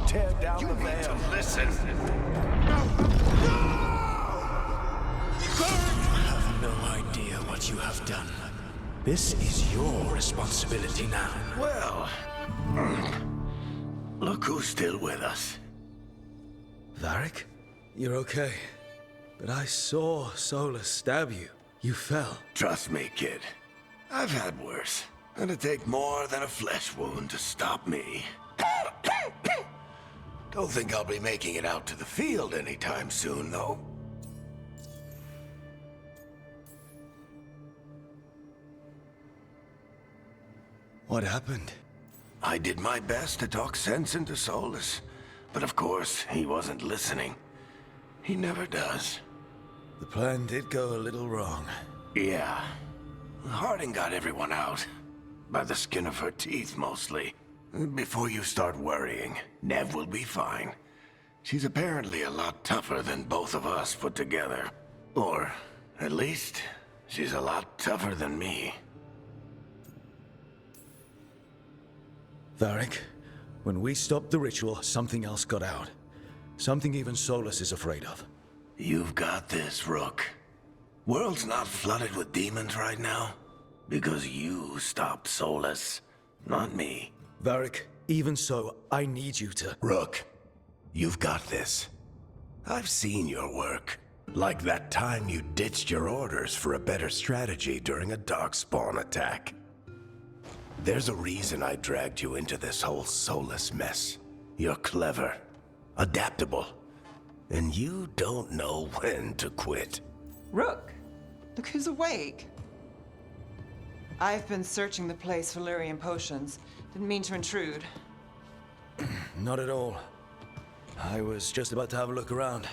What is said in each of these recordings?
tear down the veil. You need to listen. You have no idea what you have done. This is your responsibility now. Well, look who's still with us. Varric, you're okay. But I saw Solus stab you. You fell. Trust me, kid. I've had worse. It'd take more than a flesh wound to stop me. Don't think I'll be making it out to the field anytime soon, though. What happened? I did my best to talk sense into Solus, but of course, he wasn't listening. He never does. The plan did go a little wrong. Yeah. Harding got everyone out. By the skin of her teeth, mostly. Before you start worrying, Nev will be fine. She's apparently a lot tougher than both of us put together. Or, at least, she's a lot tougher than me. Varric, when we stopped the ritual, something else got out. Something even Solus is afraid of. You've got this, Rook. World's not flooded with demons right now. Because you stopped Solus, not me. Varric, even so, I need you to... Rook, you've got this. I've seen your work. Like that time you ditched your orders for a better strategy during a darkspawn attack. There's a reason I dragged you into this whole Solus mess. You're clever, adaptable, and you don't know when to quit. Rook, look who's awake. I've been searching the place for Lyrian potions. Didn't mean to intrude. Not at all. I was just about to have a look around.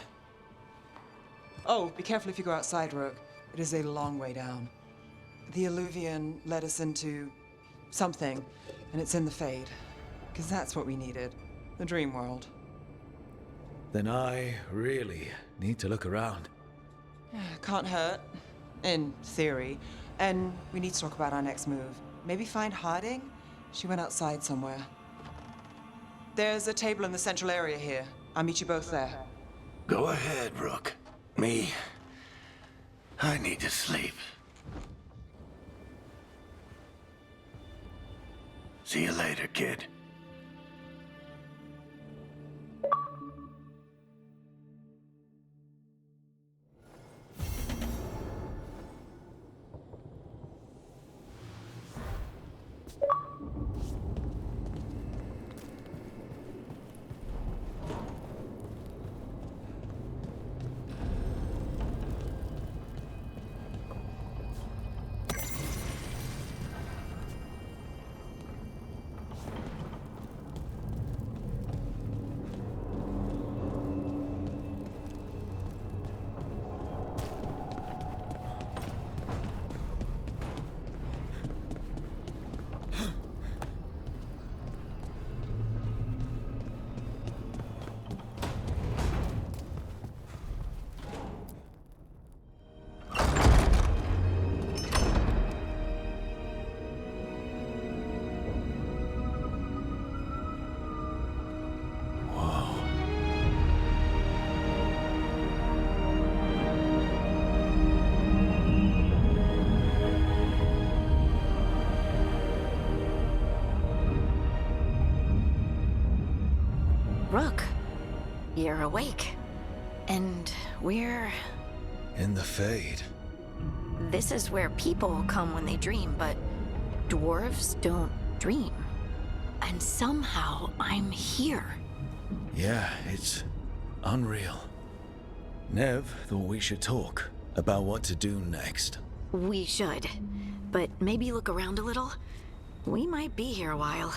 Oh, be careful if you go outside, Rook. It is a long way down. The Alluvian led us into something, and it's in the Fade. Because that's what we needed. The dream world. Then I really need to look around. Can't hurt. In theory. And we need to talk about our next move. Maybe find Harding? She went outside somewhere. There's a table in the central area here. I'll meet you both there. Go ahead, Rook. Me, I need to sleep. See you later, kid. Rook, you're awake. And we're... In the Fade. This is where people come when they dream, but dwarves don't dream. And somehow I'm here. Yeah, it's unreal. Nev thought we should talk about what to do next. We should. But maybe look around a little. We might be here a while.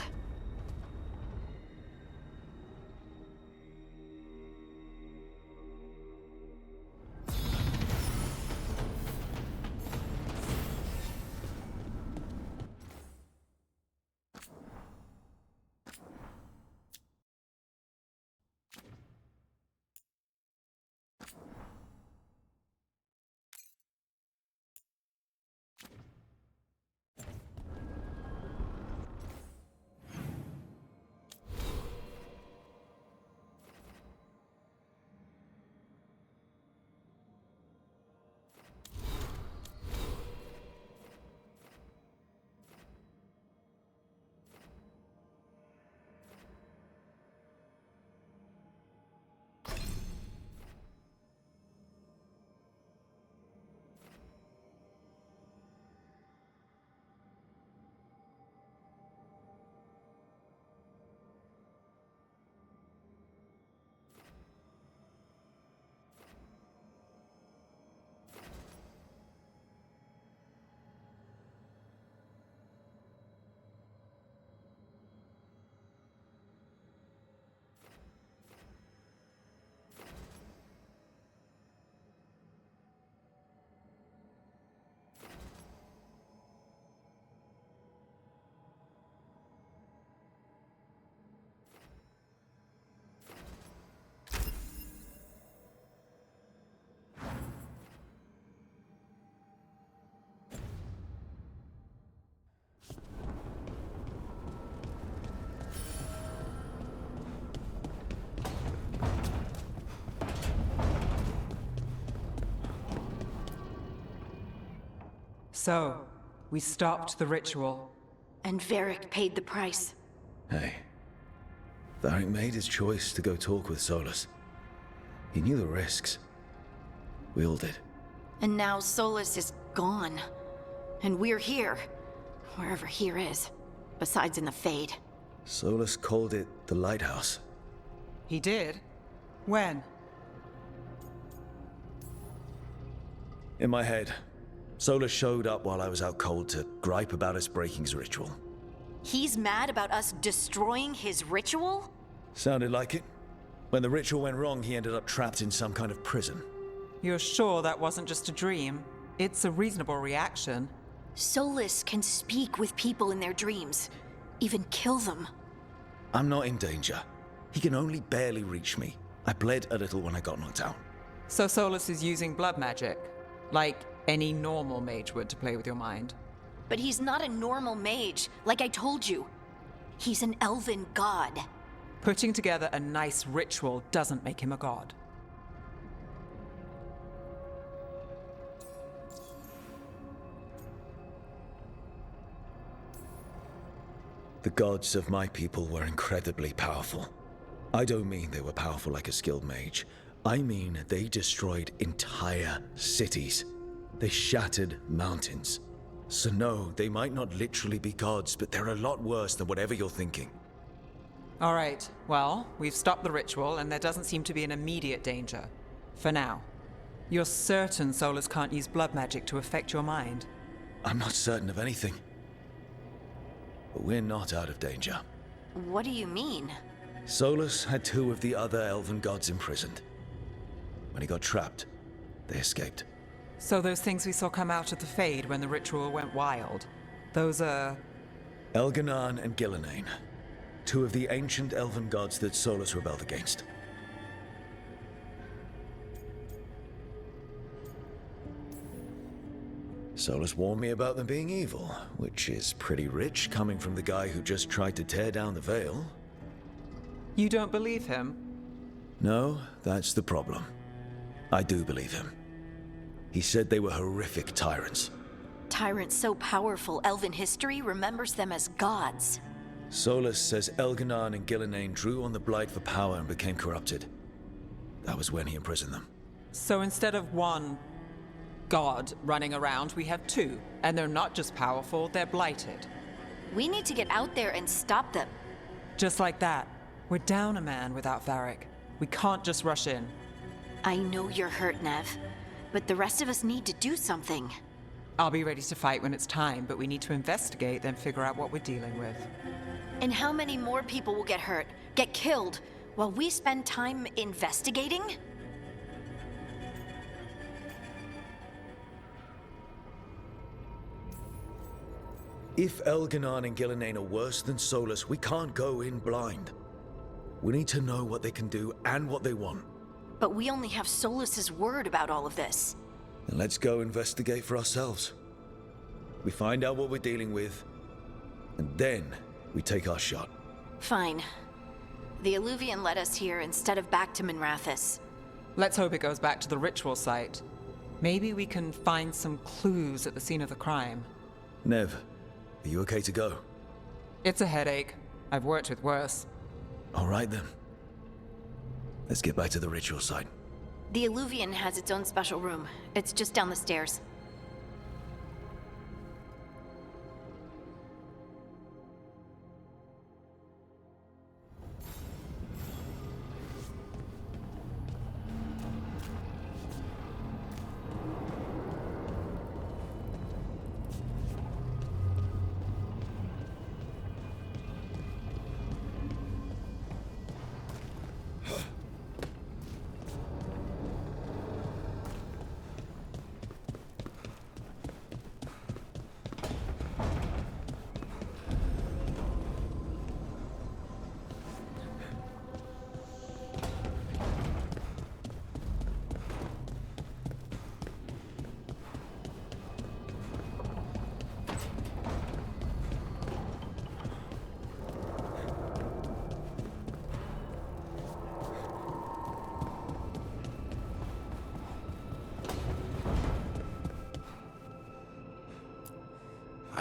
So, we stopped the ritual. And Varric paid the price. Hey. Varric made his choice to go talk with Solus. He knew the risks. We all did. And now Solus is gone. And we're here. Wherever here is. Besides in the Fade. Solus called it the Lighthouse. He did? When? In my head, Solus showed up while I was out cold to gripe about us breaking his ritual. He's mad about us destroying his ritual? Sounded like it. When the ritual went wrong, he ended up trapped in some kind of prison. You're sure that wasn't just a dream? It's a reasonable reaction. Solus can speak with people in their dreams. Even kill them. I'm not in danger. He can only barely reach me. I bled a little when I got knocked out. So Solus is using blood magic, like any normal mage would to play with your mind. But he's not a normal mage, like I told you. He's an elven god. Putting together a nice ritual doesn't make him a god. The gods of my people were incredibly powerful. I don't mean they were powerful like a skilled mage. I mean they destroyed entire cities. They shattered mountains. So no, they might not literally be gods, but they're a lot worse than whatever you're thinking. All right, well, we've stopped the ritual and there doesn't seem to be an immediate danger. For now. You're certain Solus can't use blood magic to affect your mind? I'm not certain of anything. But we're not out of danger. What do you mean? Solus had 2 of the other elven gods imprisoned. When he got trapped, they escaped. So those things we saw come out of the Fade when the ritual went wild, those are... Elganan and Gillenane, 2 of the ancient elven gods that Solus rebelled against. Solus warned me about them being evil, which is pretty rich coming from the guy who just tried to tear down the veil. You don't believe him? No, that's the problem. I do believe him. He said they were horrific tyrants. Tyrants so powerful, elven history remembers them as gods. Solus says Elganan and Gillenane drew on the Blight for power and became corrupted. That was when he imprisoned them. So instead of one god running around, we have 2. And they're not just powerful, they're blighted. We need to get out there and stop them. Just like that. We're down a man without Varric. We can't just rush in. I know you're hurt, Nev, but the rest of us need to do something. I'll be ready to fight when it's time, but we need to investigate, then figure out what we're dealing with. And how many more people will get hurt, get killed, while we spend time investigating? If Elganan and Gillenane are worse than Solus, we can't go in blind. We need to know what they can do and what they want. But we only have Solus's word about all of this. Then let's go investigate for ourselves. We find out what we're dealing with, and then we take our shot. Fine. The Illuvian led us here instead of back to Minrathous. Let's hope it goes back to the ritual site. Maybe we can find some clues at the scene of the crime. Nev, are you okay to go? It's a headache. I've worked with worse. All right then. Let's get back to the ritual site. The Illuvian has its own special room. It's just down the stairs.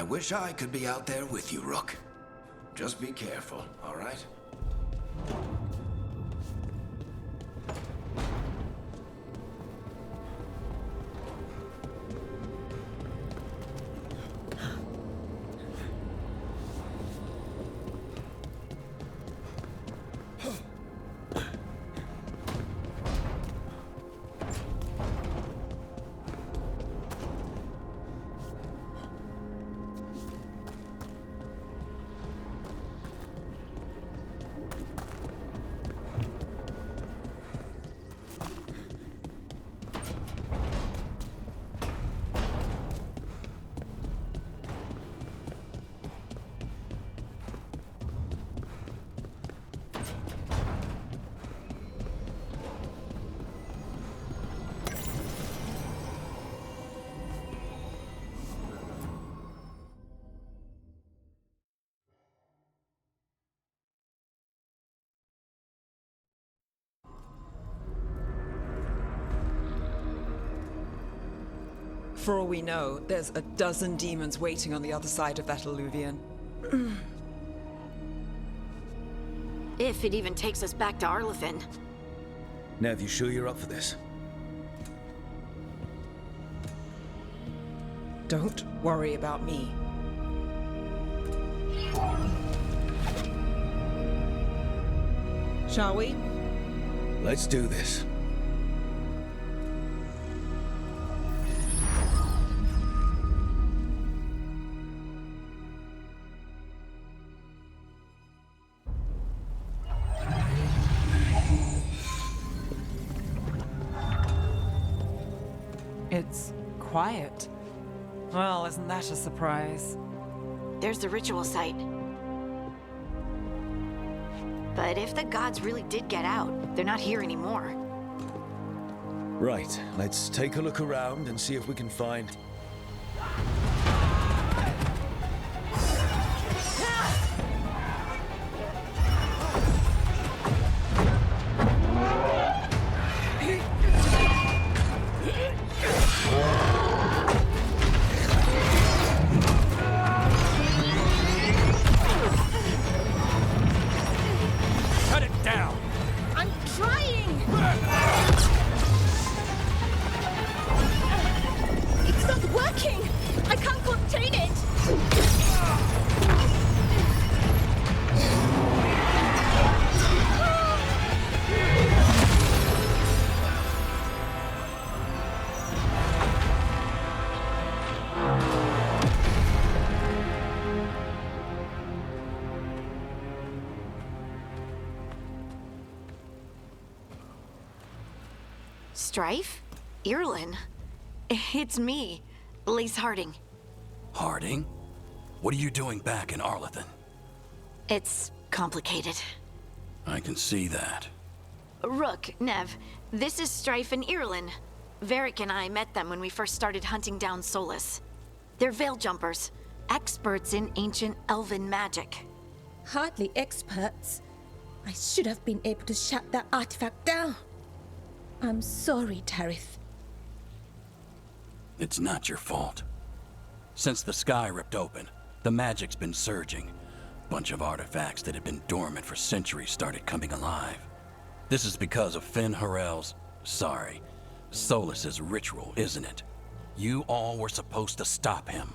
I wish I could be out there with you, Rook. Just be careful, all right? For all we know, there's a dozen demons waiting on the other side of that alluvion. If it even takes us back to Arlethan. Nev, you sure you're up for this? Don't worry about me. Shall we? Let's do this. It's quiet. Well, isn't that a surprise? There's the ritual site. But if the gods really did get out, they're not here anymore. Right, let's take a look around and see if we can find... Strife? Irlin? It's me, Lace Harding. Harding? What are you doing back in Arlethan? It's complicated. I can see that. Rook, Nev, this is Strife and Irlin. Varric and I met them when we first started hunting down Solus. They're veil jumpers, experts in ancient elven magic. Hardly experts. I should have been able to shut that artifact down. I'm sorry, Tarith. It's not your fault. Since the sky ripped open, the magic's been surging. Bunch of artifacts that had been dormant for centuries started coming alive. This is because of Finn Harel's... Solus's ritual, isn't it? You all were supposed to stop him.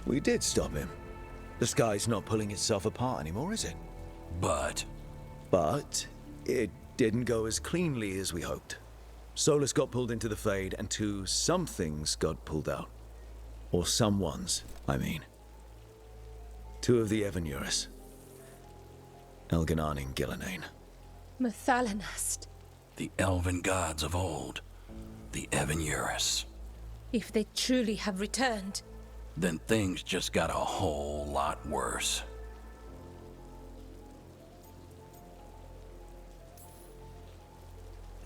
We did stop him. The sky's not pulling itself apart anymore, is it? But it didn't go as cleanly as we hoped. Solus got pulled into the Fade, and some things got pulled out. Or someone's, I mean. Two of the Evanurus. Elganan and Gillenane. Mathalanast. the elven gods of old, the Evanurus. If they truly have returned, Then things just got a whole lot worse.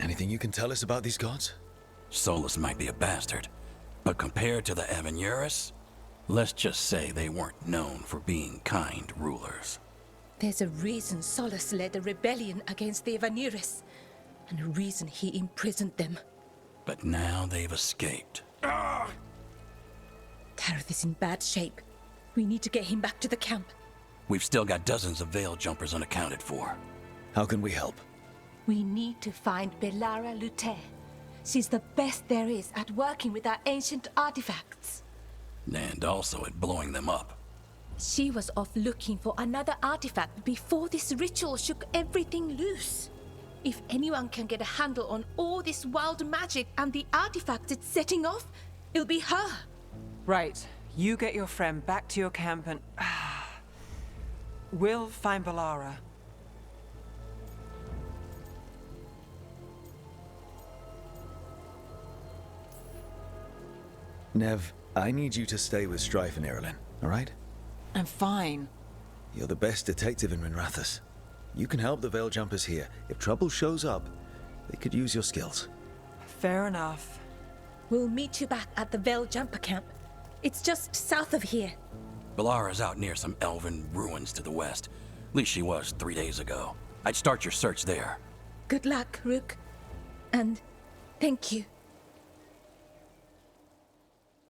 Anything you can tell us about these gods? Solus might be a bastard, but compared to the Evanurus, let's just say they weren't known for being kind rulers. there's a reason Solus led a rebellion against the Evanurus, and a reason he imprisoned them. But now they've escaped. Kareth is in bad shape. We need to get him back to the camp. We've still got dozens of veil jumpers unaccounted for. How can we help? We need to find Belara Lute. She's the best there is at working with our ancient artifacts. And also at blowing them up. She was off looking for another artifact before this ritual shook everything loose. If anyone can get a handle on all this wild magic and the artifacts it's setting off, it'll be her. Right. You get your friend back to your camp and... we'll find Belara. Nev, I need you to stay with Strife and Irilyn, alright? I'm fine. You're the best detective in Minrathous. You can help the Veil Jumpers here. If trouble shows up, they could use your skills. Fair enough. We'll meet you back at the Veil Jumper camp. It's just south of here. Belara's out near some elven ruins to the west. At least she was 3 days ago. I'd start your search there. Good luck, Rook. And thank you.